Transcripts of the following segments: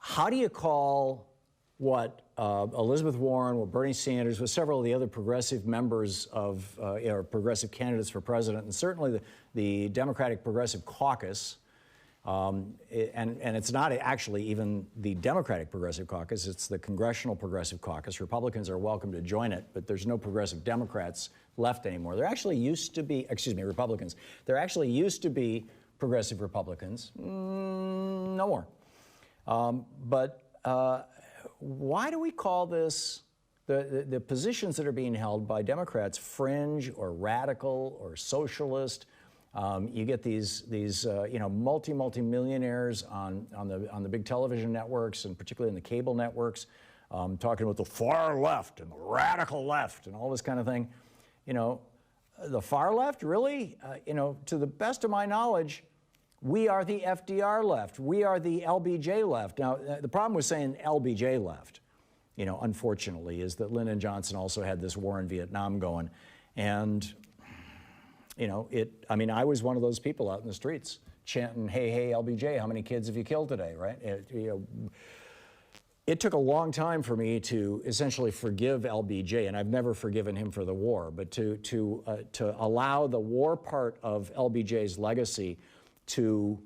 how do you call what Elizabeth Warren, what Bernie Sanders, with several of the other progressive members of, or progressive candidates for president, and certainly the Democratic Progressive Caucus, and it's not actually even the Democratic Progressive Caucus, it's the Congressional Progressive Caucus. Republicans are welcome to join it, but there's no progressive Democrats left anymore. There actually used to be, Republicans. There actually used to be progressive Republicans. No more. Why do we call this, the positions that are being held by Democrats, fringe or radical or socialist? You get these multi-millionaires on the big television networks, and particularly in the cable networks, talking about the far left and the radical left and all this kind of thing. You know, the far left, really? To the best of my knowledge, we are the FDR left. We are the LBJ left. Now, the problem with saying LBJ left, unfortunately, is that Lyndon Johnson also had this war in Vietnam going. And, I was one of those people out in the streets chanting, hey, hey, LBJ, how many kids have you killed today, right? It took a long time for me to essentially forgive LBJ, and I've never forgiven him for the war, but to allow the war part of LBJ's legacy to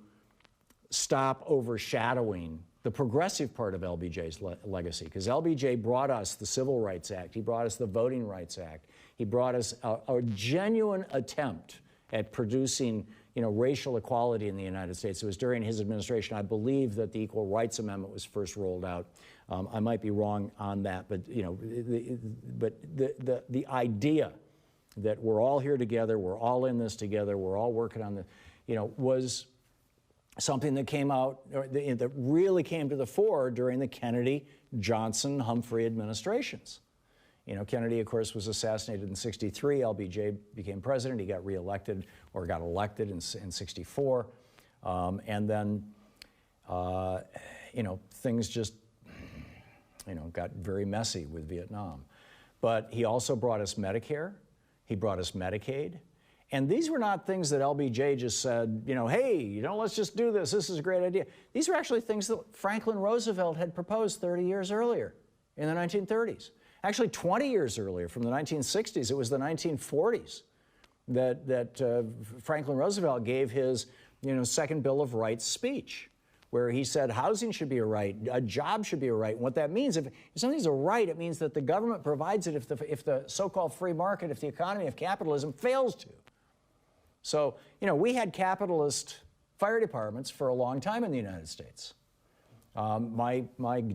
stop overshadowing the progressive part of LBJ's legacy, because LBJ brought us the Civil Rights Act, he brought us the Voting Rights Act, he brought us a genuine attempt at producing racial equality in the United States. It was during his administration, I believe, that the Equal Rights Amendment was first rolled out. I might be wrong on that, but the idea that we're all here together, we're all in this together, we're all working on the, was something that came out, that really came to the fore during the Kennedy, Johnson, Humphrey administrations. Kennedy, of course, was assassinated in '63. LBJ became president. He got reelected, or got elected in '64. And then, things just, got very messy with Vietnam. But he also brought us Medicare. He brought us Medicaid. And these were not things that LBJ just said, hey, let's just do this. This is a great idea. These were actually things that Franklin Roosevelt had proposed 30 years earlier in the 1930s. Actually, 20 years earlier, from the 1960s, it was the 1940s that Franklin Roosevelt gave his, Second Bill of Rights speech, where he said housing should be a right, a job should be a right. And what that means, if something's a right, it means that the government provides it if the so-called free market, if the economy of capitalism fails to. So, we had capitalist fire departments for a long time in the United States. My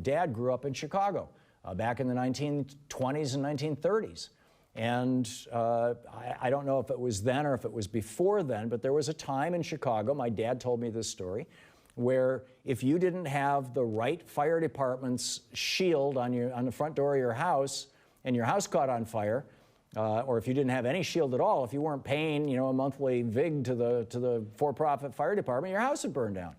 dad grew up in Chicago back in the 1920s and 1930s. And I don't know if it was then or if it was before then, but there was a time in Chicago, my dad told me this story, where if you didn't have the right fire department's shield on the front door of your house and your house caught on fire, or if you didn't have any shield at all, if you weren't paying, a monthly vig to the for-profit fire department, your house would burn down.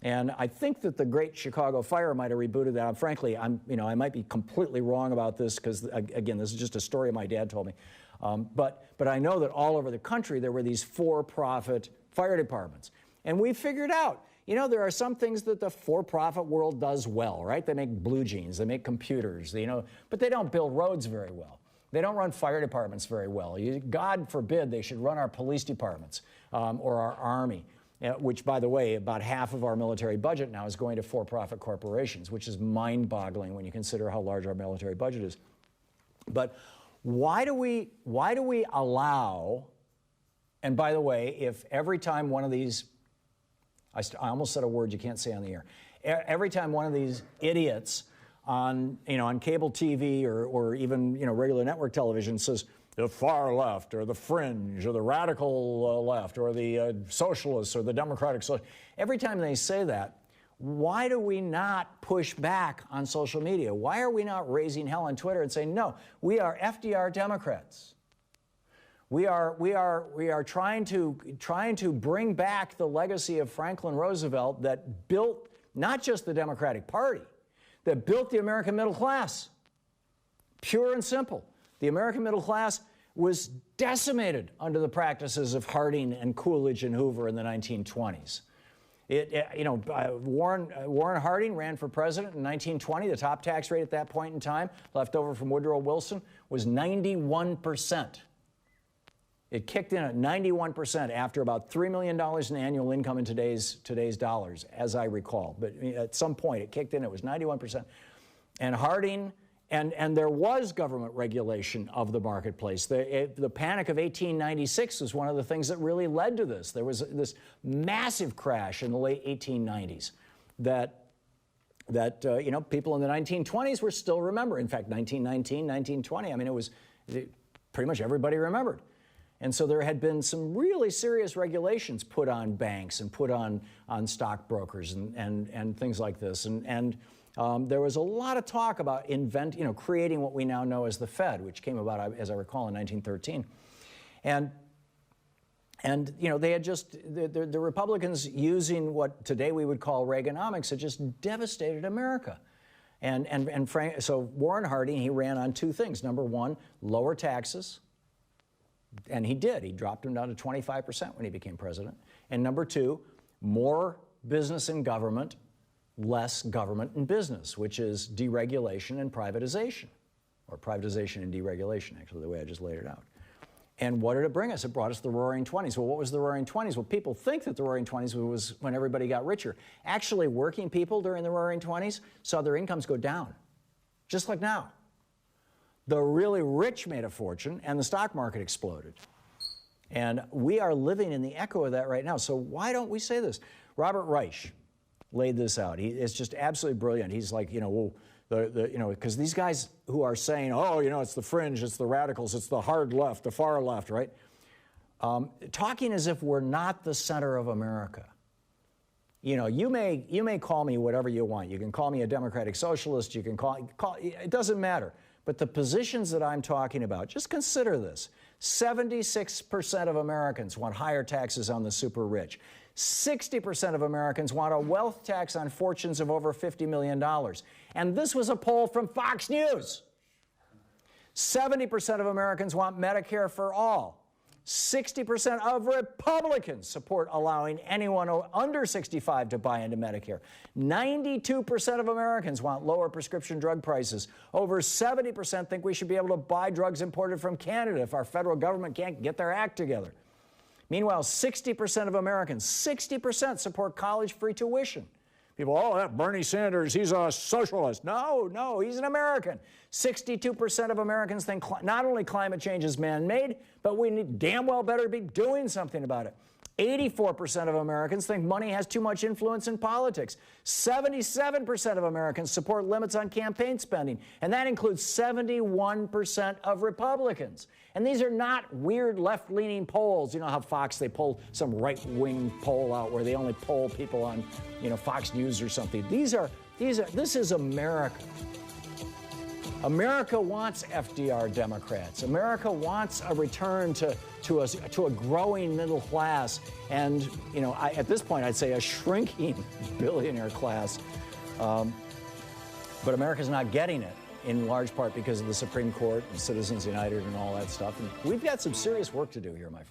And I think that the Great Chicago Fire might have rebooted that. Frankly, I might be completely wrong about this because, again, this is just a story my dad told me. But I know that all over the country there were these for-profit fire departments, and we figured out, there are some things that the for-profit world does well, right? They make blue jeans, they make computers, but they don't build roads very well. They don't run fire departments very well. God forbid they should run our police departments or our Army, which, by the way, about half of our military budget now is going to for-profit corporations, which is mind-boggling when you consider how large our military budget is. But why do we allow, and by the way, if every time one of these, I almost said a word you can't say on the air, every time one of these idiots on cable TV or even regular network television says the far left or the fringe or the radical left or the socialists or the democratic socialists, every time they say that, why do we not push back on social media? Why are we not raising hell on Twitter and saying, no, we are FDR Democrats. We are trying to bring back the legacy of Franklin Roosevelt that built not just the Democratic Party, that built the American middle class. Pure and simple. The American middle class was decimated under the practices of Harding and Coolidge and Hoover in the 1920s. Warren Harding ran for president in 1920. The top tax rate at that point in time, left over from Woodrow Wilson, was 91%. It kicked in at 91% after about $3 million in annual income in today's dollars, as I recall. But at some point, it kicked in. It was 91%. And Harding, and there was government regulation of the marketplace. The Panic of 1896 was one of the things that really led to this. There was this massive crash in the late 1890s that people in the 1920s were still remember. In fact, 1919, 1920, I mean, pretty much everybody remembered. And so there had been some really serious regulations put on banks and put on stockbrokers and things like this. And there was a lot of talk about creating what we now know as the Fed, which came about, as I recall, in 1913. And they had just, the Republicans using what today we would call Reaganomics had just devastated America. So Warren Harding, he ran on two things. Number one, lower taxes. And he did. He dropped them down to 25% when he became president. And number two, more business and government, less government and business, which is deregulation and privatization, or privatization and deregulation, actually, the way I just laid it out. And what did it bring us? It brought us the Roaring '20s. Well, what was the Roaring '20s? Well, people think that the Roaring '20s was when everybody got richer. Actually, working people during the Roaring '20s saw their incomes go down, just like now. The really rich made a fortune, and the stock market exploded. And we are living in the echo of that right now. So why don't we say this? Robert Reich laid this out. It's just absolutely brilliant. He's like, because these guys who are saying, it's the fringe, it's the radicals, it's the hard left, the far left, right? Talking as if we're not the center of America. You may call me whatever you want. You can call me a democratic socialist. You can call it doesn't matter. But the positions that I'm talking about, just consider this. 76% of Americans want higher taxes on the super rich. 60% of Americans want a wealth tax on fortunes of over $50 million. And this was a poll from Fox News. 70% of Americans want Medicare for all. 60% of Republicans support allowing anyone under 65 to buy into Medicare. 92% of Americans want lower prescription drug prices. Over 70% think we should be able to buy drugs imported from Canada if our federal government can't get their act together. Meanwhile, 60% of Americans, 60% support college-free tuition. People, that Bernie Sanders, he's a socialist. No, he's an American. 62% of Americans think not only climate change is man-made, but we damn well better be doing something about it. 84% of Americans think money has too much influence in politics. 77% of Americans support limits on campaign spending, and that includes 71% of Republicans. And these are not weird left-leaning polls. You know how Fox, they pull some right-wing poll out where they only poll people on, Fox News or something. This is America. America wants FDR Democrats. America wants a return to a growing middle class and, at this point, I'd say a shrinking billionaire class. But America's not getting it, in large part because of the Supreme Court and Citizens United and all that stuff. And we've got some serious work to do here, my friend.